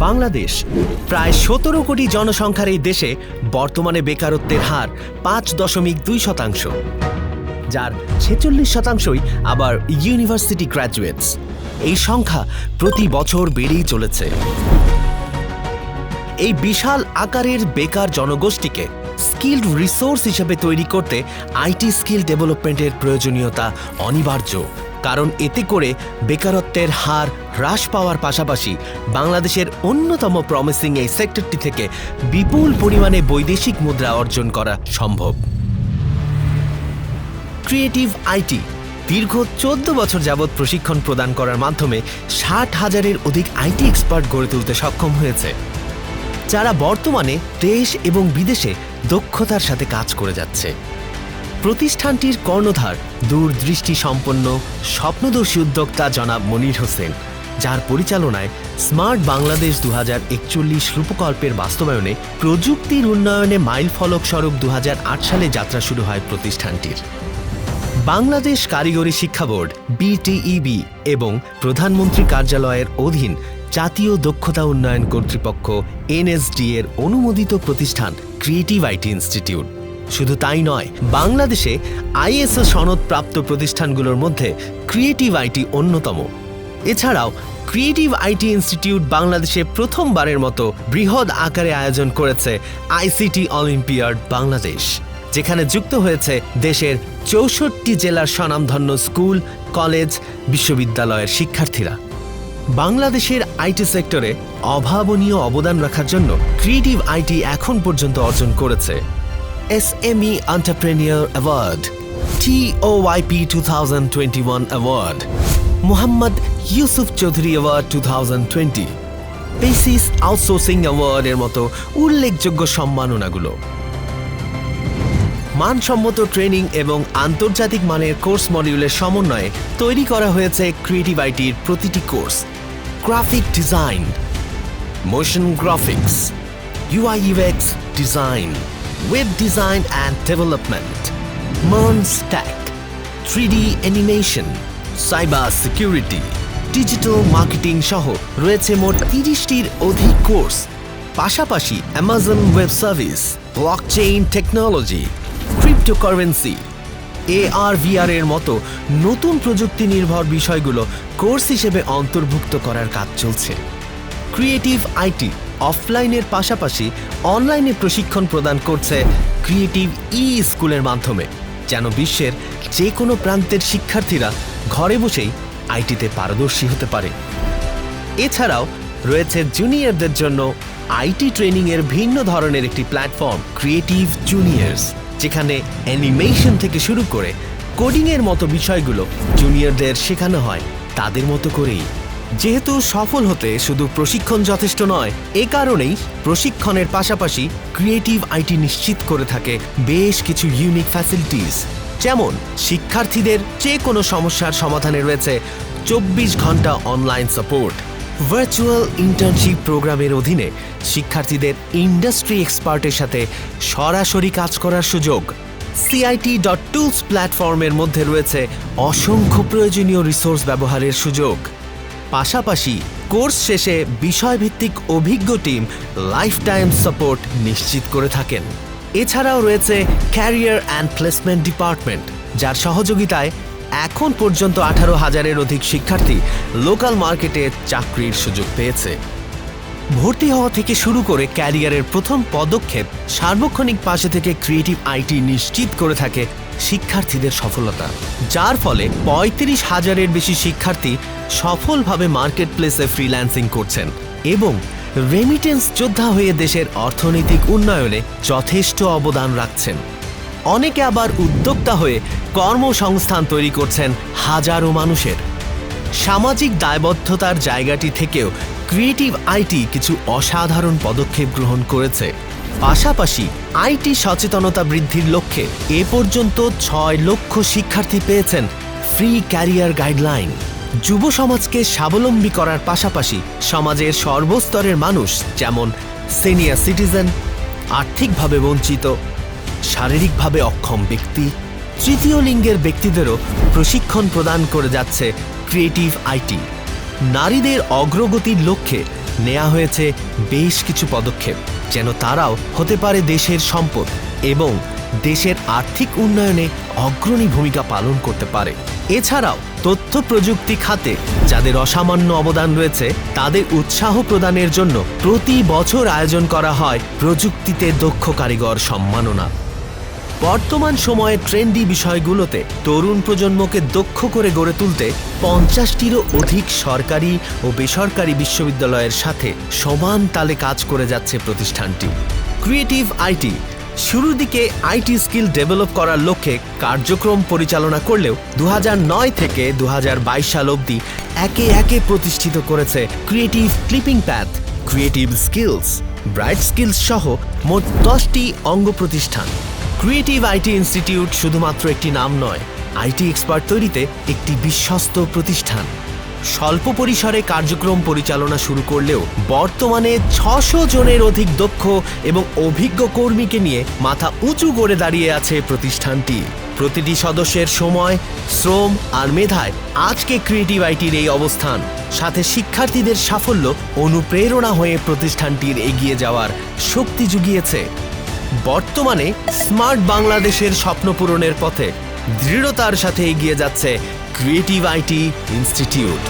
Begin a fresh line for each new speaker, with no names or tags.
বাংলাদেশ প্রায় 17 কোটি জনসংখ্যার এই দেশে বর্তমানে বেকারত্বের হার 5.2%, যার 46% আবার ইউনিভার্সিটি গ্র্যাজুয়েটস। এই সংখ্যা প্রতি বছর বেড়েই চলেছে। এই বিশাল আকারের বেকার জনগোষ্ঠীকে স্কিলড রিসোর্স হিসেবে তৈরি করতে আইটি স্কিল ডেভেলপমেন্টের প্রয়োজনীয়তা অনিবার্য, কারণ এতে করে বেকারত্বের হার হ্রাস পাওয়ার পাশাপাশি বাংলাদেশের অন্যতম প্রমিসিং এই সেক্টরটি থেকে বিপুল পরিমাণে বৈদেশিক মুদ্রা অর্জন করা সম্ভব। ক্রিয়েটিভ আইটি দীর্ঘ 14 বছর যাবৎ প্রশিক্ষণ প্রদান করার মাধ্যমে 60,000-এর অধিক আইটি এক্সপার্ট গড়ে তুলতে সক্ষম হয়েছে, যারা বর্তমানে দেশ এবং বিদেশে দক্ষতার সাথে কাজ করে যাচ্ছে। প্রতিষ্ঠানটির কর্ণধার দূরদৃষ্টি সম্পন্ন স্বপ্নদর্শী উদ্যোক্তা জনাব মনির হোসেন, যার পরিচালনায় স্মার্ট বাংলাদেশ 2041 রূপকল্পের বাস্তবায়নে প্রযুক্তির উন্নয়নে মাইলফলক স্বরূপ 2008 সালে যাত্রা শুরু হয় প্রতিষ্ঠানটির। বাংলাদেশ কারিগরি শিক্ষা বোর্ড BTEB এবং প্রধানমন্ত্রী কার্যালয়ের অধীন জাতীয় দক্ষতা উন্নয়ন কর্তৃপক্ষ NSD এর অনুমোদিত প্রতিষ্ঠান ক্রিয়েটিভ আইটি ইনস্টিটিউট। শুধু তাই নয়, বাংলাদেশে ISO সনদপ্রাপ্ত প্রতিষ্ঠানগুলোর মধ্যে ক্রিয়েটিভ আইটি অন্যতম। এছাড়াও ক্রিয়েটিভ আইটি ইনস্টিটিউট বাংলাদেশে প্রথমবারের মতো বৃহৎ আকারে আয়োজন করেছে ICT অলিম্পিয়াড বাংলাদেশ, যেখানে যুক্ত হয়েছে দেশের 64 জেলার স্বনামধন্য স্কুল, কলেজ, বিশ্ববিদ্যালয়ের শিক্ষার্থীরা। বাংলাদেশের আইটি সেক্টরে অভাবনীয় অবদান রাখার জন্য ক্রিয়েটিভ আইটি এখন পর্যন্ত অর্জন করেছে SME Entrepreneur Award, TOYP 2021 Award, Mohammad Yusuf Chowdhury award 2020, BASIS outsourcing অ্যাওয়ার্ডের মতো উল্লেখযোগ্য সম্মাননাগুলো। মানসম্মত ট্রেনিং এবং আন্তর্জাতিক মানের কোর্স মডিউলের সমন্বয়ে তৈরি করা হয়েছে ক্রিয়েটিভ আইটির প্রতিটি course: graphic design, motion graphics, UI/UX design, web design and development, MERN stack, 3D animation, cyber security, digital marketing সহ রয়েছে মোট 30টির অধিক কোর্স। পাশাপাশি Amazon web service, blockchain technology, cryptocurrency, AR/VR এর মতো নতুন প্রযুক্তি নির্ভর বিষয়গুলো কোর্স হিসেবে অন্তর্ভুক্ত করার কাজ চলছে। ক্রিয়েটিভ আইটি অফলাইনের পাশাপাশি অনলাইনে প্রশিক্ষণ প্রদান করছে ক্রিয়েটিভ স্কুলের মাধ্যমে, যেন বিশ্বের যে কোনো প্রান্তের শিক্ষার্থীরা ঘরে বসেই আইটিতে পারদর্শী হতে পারে। এছাড়াও রয়েছে জুনিয়রদের জন্য আইটি ট্রেনিংয়ের ভিন্ন ধরনের একটি প্ল্যাটফর্ম ক্রিয়েটিভ জুনিয়র্স, যেখানে অ্যানিমেশন থেকে শুরু করে কোডিংয়ের মতো বিষয়গুলো জুনিয়রদের শেখানো হয় তাদের মতো করেই। যেহেতু সফল হতে শুধু প্রশিক্ষণ যথেষ্ট নয়, এ কারণেই প্রশিক্ষণের পাশাপাশি ক্রিয়েটিভ আইটি নিশ্চিত করে থাকে বেশ কিছু ইউনিক ফ্যাসিলিটিস, যেমন শিক্ষার্থীদের যে কোনো সমস্যার সমাধানে রয়েছে 24 ঘন্টা অনলাইন সাপোর্ট, ভার্চুয়াল ইন্টার্নশিপ প্রোগ্রামের অধীনে শিক্ষার্থীদের ইন্ডাস্ট্রি এক্সপার্টের সাথে সরাসরি কাজ করার সুযোগ, cit.tools প্ল্যাটফর্মের মধ্যে রয়েছে অসংখ্য প্রয়োজনীয় রিসোর্স ব্যবহারের সুযোগ। পাশাপাশি কোর্স শেষে বিষয়ভিত্তিক অভিজ্ঞ টিম লাইফ টাইম সাপোর্ট নিশ্চিত করে থাকেন। এছাড়াও রয়েছে ক্যারিয়ার অ্যান্ড প্লেসমেন্ট ডিপার্টমেন্ট, যার সহযোগিতায় এখন পর্যন্ত 18,000-এর অধিক শিক্ষার্থী লোকাল মার্কেটে চাকরির সুযোগ পেয়েছে। ভর্তি হওয়া থেকে শুরু করে ক্যারিয়ারের প্রথম পদক্ষেপ সার্বক্ষণিক পাশে থেকে ক্রিয়েটিভ আইটি নিশ্চিত করে থাকে শিক্ষার্থীদের সফলতা, যার ফলে 35,000-এর বেশি শিক্ষার্থী সফলভাবে মার্কেট প্লেসে ফ্রিল্যান্সিং করছেন এবং রেমিটেন্স যোদ্ধা হয়ে দেশের অর্থনৈতিক উন্নয়নে যথেষ্ট অবদান রাখছেন। অনেকে আবার উদ্যোক্তা হয়ে কর্মসংস্থান তৈরি করছেন হাজারো মানুষের। সামাজিক দায়বদ্ধতার জায়গাটি থেকেও ক্রিয়েটিভ আইটি কিছু অসাধারণ পদক্ষেপ গ্রহণ করেছে। পাশাপাশি আইটি সচেতনতা বৃদ্ধির লক্ষ্যে এ পর্যন্ত 6 লক্ষ শিক্ষার্থী পেয়েছেন ফ্রি ক্যারিয়ার গাইডলাইন। যুব সমাজকে স্বাবলম্বী করার পাশাপাশি সমাজের সর্বস্তরের মানুষ, যেমন সিনিয়র সিটিজেন, আর্থিকভাবে বঞ্চিত, শারীরিকভাবে অক্ষম ব্যক্তি, তৃতীয় লিঙ্গের ব্যক্তিদেরও প্রশিক্ষণ প্রদান করে যাচ্ছে ক্রিয়েটিভ আইটি। নারীদের অগ্রগতির লক্ষ্যে নেওয়া হয়েছে বেশ কিছু পদক্ষেপ, যেন তারাও হতে পারে দেশের সম্পদ এবং দেশের আর্থিক উন্নয়নে অগ্রণী ভূমিকা পালন করতে পারে। এছাড়াও তথ্য প্রযুক্তি খাতে যাদের অসামান্য অবদান রয়েছে তাদের উৎসাহ প্রদানের জন্য প্রতি বছর আয়োজন করা হয় প্রযুক্তিতে দক্ষ কারিগর সম্মাননা। বর্তমান সময়ে ট্রেন্ডি বিষয়গুলোতে তরুণ প্রজন্মকে দক্ষ করে গড়ে তুলতে 50টিরও অধিক সরকারি ও বেসরকারি বিশ্ববিদ্যালয়ের সাথে সমান তালে কাজ করে যাচ্ছে প্রতিষ্ঠানটি। ক্রিয়েটিভ আইটি শুরুর দিকে আইটি স্কিল ডেভেলপ করার লক্ষ্যে কার্যক্রম পরিচালনা করলেও 2009 থেকে 2022 সাল অবধি একে একে প্রতিষ্ঠিত করেছে creative clipping path, creative skills, bright skills সহ মোট 10টি অঙ্গ প্রতিষ্ঠান। ক্রিয়েটিভ আইটি ইনস্টিটিউট শুধুমাত্র একটি নাম নয়, আইটি এক্সপার্ট তৈরিতে একটি বিশ্বস্ত প্রতিষ্ঠান। স্বল্প পরিসরে কার্যক্রম পরিচালনা শুরু করলেও বর্তমানে 600 জনের অধিক দক্ষ এবং অভিজ্ঞ কর্মীকে নিয়ে মাথা উঁচু করে দাঁড়িয়ে আছে প্রতিষ্ঠানটি। প্রতিটি সদস্যের সময়, শ্রম আর মেধায় আজকে ক্রিয়েটিভ আইটির এই অবস্থান, সাথে শিক্ষার্থীদের সাফল্য অনুপ্রেরণা হয়ে প্রতিষ্ঠানটির এগিয়ে যাওয়ার শক্তি জুগিয়েছে। বর্তমানে স্মার্ট বাংলাদেশের স্বপ্ন পূরণের পথে দৃঢ়তার সাথে এগিয়ে যাচ্ছে ক্রিয়েটিভ আইটি ইনস্টিটিউট।